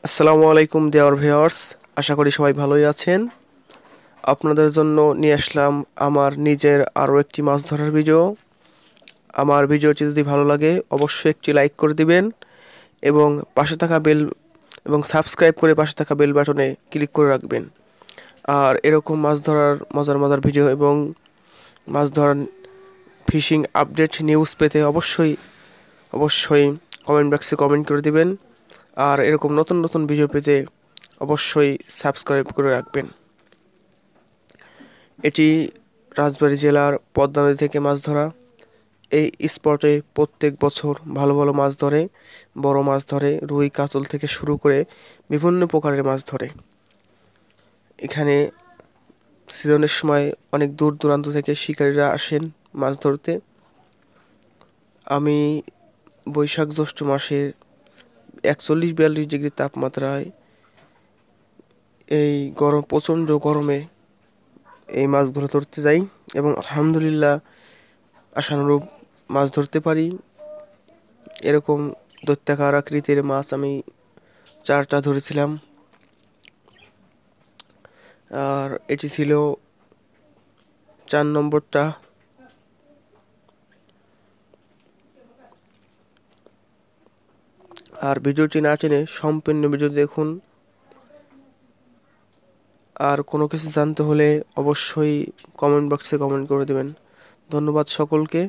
আসসালামু আলাইকুম দেওয়ার ভিউয়ার্স, আশা করি সবাই ভালোই আছেন। আপনাদের জন্য নিয়ে আসলাম আমার নিজের আরও একটি মাছ ধরার ভিডিও। আমার ভিডিওটি যদি ভালো লাগে অবশ্যই একটি লাইক করে দিবেন এবং পাশে থাকা বেল এবং সাবস্ক্রাইব করে পাশে থাকা বেল বাটনে ক্লিক করে রাখবেন। আর এরকম মাছ ধরার মজার মজার ভিডিও এবং মাছ ধরার ফিশিং আপডেট নিউজ পেতে অবশ্যই কমেন্ট বক্সে কমেন্ট করে দিবেন। আর এরকম নতুন নতুন ভিডিও পেতে অবশ্যই সাবস্ক্রাইব করে রাখবেন। এটি রাজবাড়ী জেলার পদ্মা নদী থেকে মাছ ধরা। এই স্পটে প্রত্যেক বছর ভালো ভালো মাছ ধরে, বড় মাছ ধরে, রুই কাতল থেকে শুরু করে বিভিন্ন প্রকারের মাছ ধরে। এখানে সিজনের সময় অনেক দূর দূরান্ত থেকে শিকারীরা আসেন মাছ ধরতে। আমি বৈশাখ জ্যৈষ্ঠ মাসের 41-42 ডিগ্রি তাপমাত্রায় এই প্রচণ্ড গরমে এই মাছগুলো ধরতে যাই এবং আলহামদুলিল্লাহ আশানুরূপ মাছ ধরতে পারি। এরকম দৈত্যাকার আকৃতির মাছ আমি 4টা ধরেছিলাম। আর এটি ছিল 4 নম্বরটা। আর ভিডিওটি না টেনে সম্পূর্ণ ভিডিও দেখুন। আর কোনো কিছু জানতে হলে অবশ্যই কমেন্ট বক্সে কমেন্ট করে দেবেন। ধন্যবাদ সকলকে।